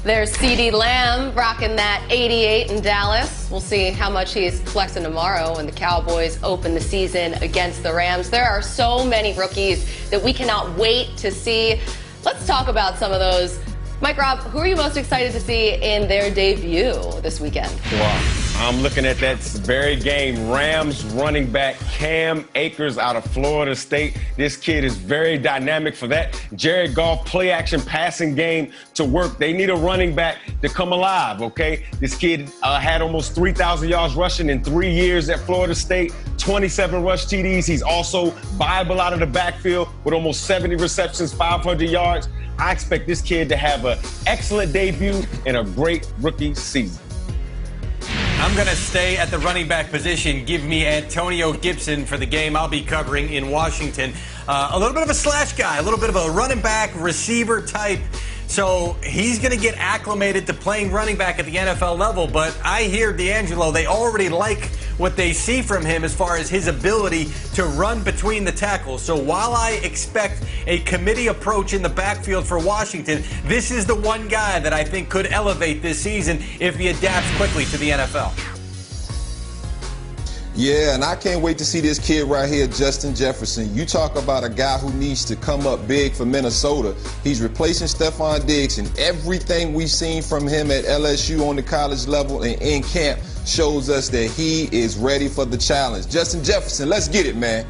There's CeeDee Lamb rocking that 88 in Dallas. We'll see how much he's flexing tomorrow when the Cowboys open the season against the Rams. There are so many rookies that we cannot wait to see. Let's talk about some of those. Mike, Rob, who are you most excited to see in their debut this weekend? Well, I'm looking at that very game. Rams running back Cam Akers out of Florida State. This kid is very dynamic for that. Jared Goff play-action passing game to work. They need a running back to come alive, okay? This kid had almost 3,000 yards rushing in 3 years at Florida State, 27 rush TDs. He's also viable out of the backfield with almost 70 receptions, 500 yards. I expect this kid to have an excellent debut and a great rookie season. I'm going to stay at the running back position. Give me Antonio Gibson for the game I'll be covering in Washington. A little bit of a slash guy, a little bit of a running back receiver type. So he's going to get acclimated to playing running back at the NFL level. But I hear D'Angelo, they already like what they see from him as far as his ability to run between the tackles. So while I expect a committee approach in the backfield for Washington, this is the one guy that I think could elevate this season if he adapts quickly to the NFL. Yeah, and I can't wait to see this kid right here, Justin Jefferson. You talk about a guy who needs to come up big for Minnesota. He's replacing Stephon Diggs, and everything we've seen from him at LSU on the college level and in camp shows us that he is ready for the challenge. Justin Jefferson, let's get it, man.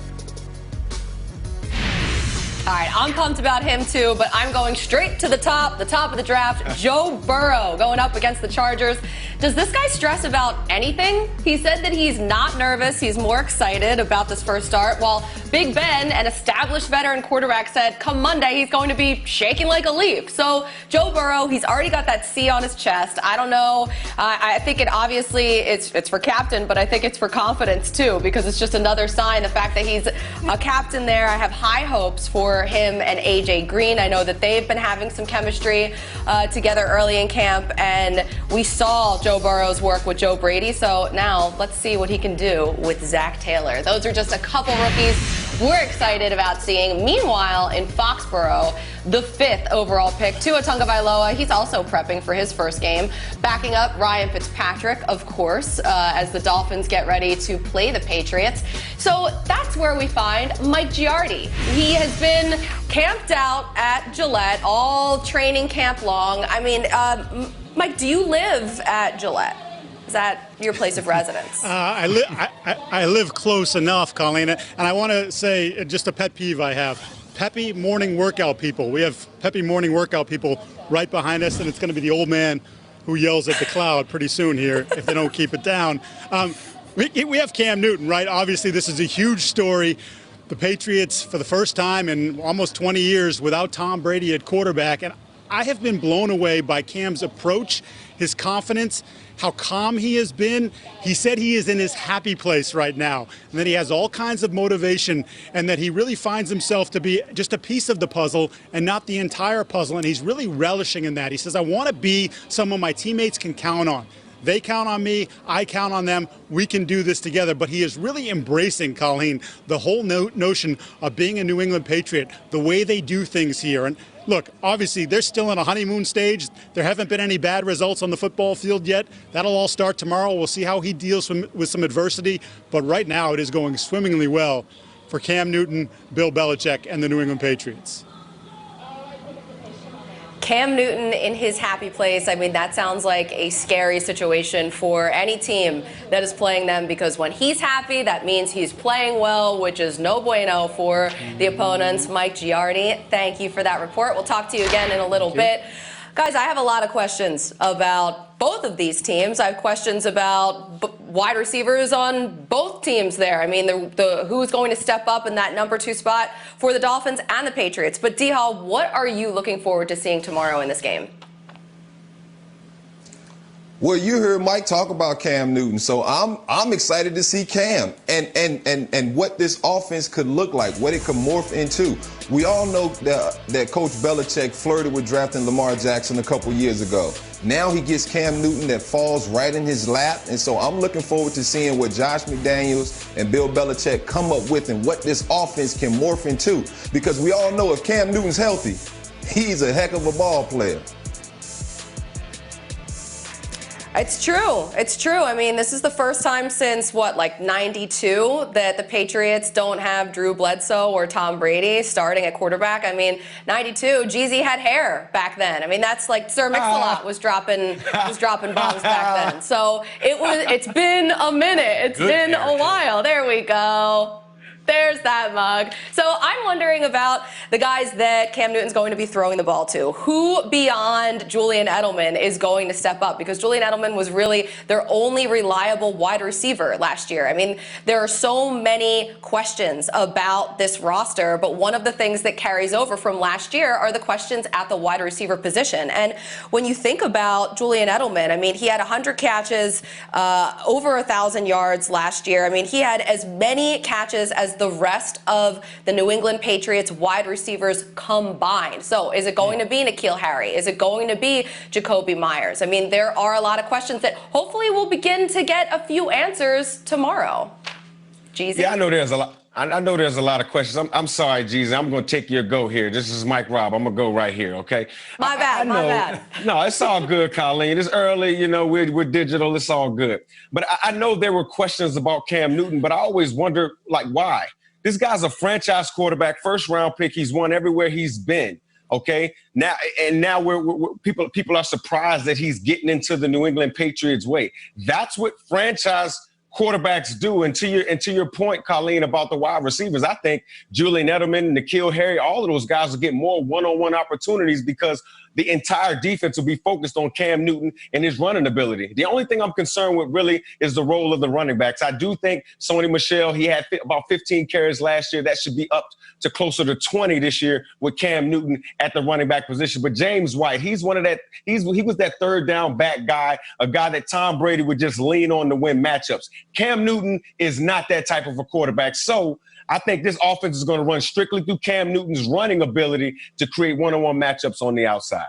All right, I'm pumped about him too, but I'm going straight to the top of the draft. Joe Burrow going up against the Chargers. Does this guy stress about anything? He said that he's not nervous. He's more excited about this first start, while Big Ben, an established veteran quarterback, said come Monday he's going to be shaking like a leaf. So Joe Burrow, he's already got that C on his chest. I don't know. I think it's for captain, but I think it's for confidence too, because it's just another sign, the fact that he's a captain there. I have high hopes for him and AJ Green. I know that they've been having some chemistry together early in camp, and we saw Joe Burrow's work with Joe Brady. So now let's see what he can do with Zach Taylor. Those are just a couple rookies we're excited about seeing. Meanwhile, in Foxborough, the 5th overall pick, Tua Tagovailoa, he's also prepping for his first game, backing up Ryan Fitzpatrick, of course, as the Dolphins get ready to play the Patriots. So that's where we find Mike Giardi. He has been camped out at Gillette all training camp long. I mean, Mike, do you live at Gillette? Is that your place of residence? I live close enough, Colleen, and I want to say just a pet peeve I have. Peppy morning workout people. We have peppy morning workout people right behind us, and it's going to be the old man who yells at the cloud pretty soon here if they don't keep it down. We have Cam Newton, right? Obviously, this is a huge story. The Patriots, for the first time in almost 20 years, without Tom Brady at quarterback, and I have been blown away by Cam's approach, his confidence, how calm he has been. He said he is in his happy place right now, and that he has all kinds of motivation, and that he really finds himself to be just a piece of the puzzle and not the entire puzzle, and he's really relishing in that. He says, I want to be someone my teammates can count on. They count on me, I count on them, we can do this together. But he is really embracing, Colleen, the whole notion of being a New England Patriot, the way they do things here. And look, obviously, they're still in a honeymoon stage. There haven't been any bad results on the football field yet. That'll all start tomorrow. We'll see how he deals with some adversity. But right now, it is going swimmingly well for Cam Newton, Bill Belichick, and the New England Patriots. Cam Newton in his happy place. I mean, that sounds like a scary situation for any team that is playing them, because when he's happy, that means he's playing well, which is no bueno for the opponents. Mike Giardi, thank you for that report. We'll talk to you again in a little bit. Guys, I have a lot of questions about both of these teams. I have questions about wide receivers on both teams there. I mean, who's going to step up in that number 2 spot for the Dolphins and the Patriots. But D-Hall, what are you looking forward to seeing tomorrow in this game? Well, you heard Mike talk about Cam Newton, so I'm excited to see Cam and what this offense could look like, what it could morph into. We all know that Coach Belichick flirted with drafting Lamar Jackson a couple years ago. Now he gets Cam Newton that falls right in his lap, and so I'm looking forward to seeing what Josh McDaniels and Bill Belichick come up with and what this offense can morph into, because we all know if Cam Newton's healthy, he's a heck of a ball player. It's true. It's true. I mean, this is the first time since, what, like 92 that the Patriots don't have Drew Bledsoe or Tom Brady starting at quarterback. I mean, 92, Jeezy had hair back then. I mean, that's like Sir Mix-a-Lot was dropping bombs back then. So it's been a minute. It's been a while. There we go. There's that mug. So I'm wondering about the guys that Cam Newton's going to be throwing the ball to. Who beyond Julian Edelman is going to step up? Because Julian Edelman was really their only reliable wide receiver last year. I mean, there are so many questions about this roster, but one of the things that carries over from last year are the questions at the wide receiver position. And when you think about Julian Edelman, I mean, he had 100 catches, over 1,000 yards last year. I mean, he had as many catches as the rest of the New England Patriots wide receivers combined. So is it going to be N'Keal Harry? Is it going to be Jacoby Myers? I mean, there are a lot of questions that hopefully we'll begin to get a few answers tomorrow. Jeezy? Yeah, I know there's a lot. I know there's a lot of questions. I'm sorry, Jeezy. I'm going to take your go here. This is Mike Robb. I'm going to go right here, okay? My bad. No, it's all good, Colleen. It's early. You know, we're digital. It's all good. But I know there were questions about Cam Newton, but I always wonder, like, why? This guy's a franchise quarterback, first-round pick. He's won everywhere he's been, okay? Now people are surprised that he's getting into the New England Patriots way. That's what franchise quarterbacks do. And to your point, Colleen, about the wide receivers, I think Julian Edelman, N'Keal Harry, all of those guys will get more one-on-one opportunities because the entire defense will be focused on Cam Newton and his running ability. The only thing I'm concerned with really is the role of the running backs. I do think Sony Michel, he had about 15 carries last year. That should be up to closer to 20 this year with Cam Newton at the running back position. But James White, he was that third down back guy, a guy that Tom Brady would just lean on to win matchups. Cam Newton is not that type of a quarterback. So I think this offense is going to run strictly through Cam Newton's running ability to create one-on-one matchups on the outside.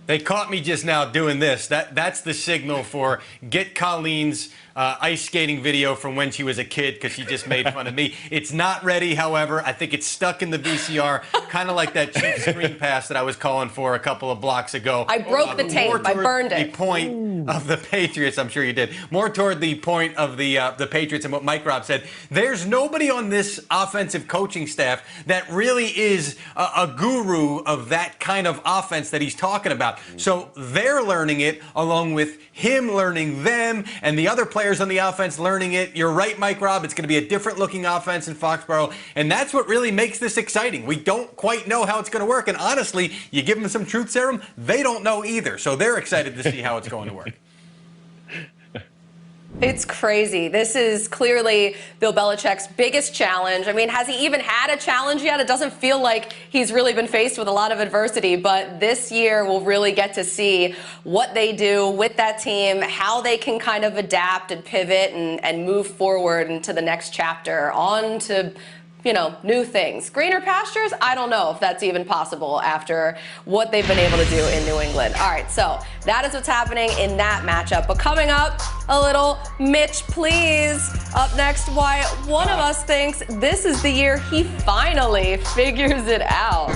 They caught me just now doing this. That's the signal for get Colleen's ice skating video from when she was a kid because she just made fun of me. It's not ready, however. I think it's stuck in the VCR, kind of like that cheap screen pass that I was calling for a couple of blocks ago. I broke the tape. I burned it. The point of the Patriots, I'm sure you did. More toward the point of the Patriots and what Mike Robb said. There's nobody on this offensive coaching staff that really is a guru of that kind of offense that he's talking about. So they're learning it along with him learning them and the other players on the offense learning it. You're right, Mike Robb. It's going to be a different looking offense in Foxborough. And that's what really makes this exciting. We don't quite know how it's going to work. And honestly, you give them some truth serum, they don't know either. So they're excited to see how it's going to work. It's crazy. This is clearly Bill Belichick's biggest challenge. I mean, has he even had a challenge yet? It doesn't feel like he's really been faced with a lot of adversity, but this year we'll really get to see what they do with that team, how they can kind of adapt and pivot and move forward into the next chapter on to, you know, new things. Greener pastures? I don't know if that's even possible after what they've been able to do in New England. All right, so that is what's happening in that matchup. But coming up, a little Mitch Please. Up next, why one of us thinks this is the year he finally figures it out.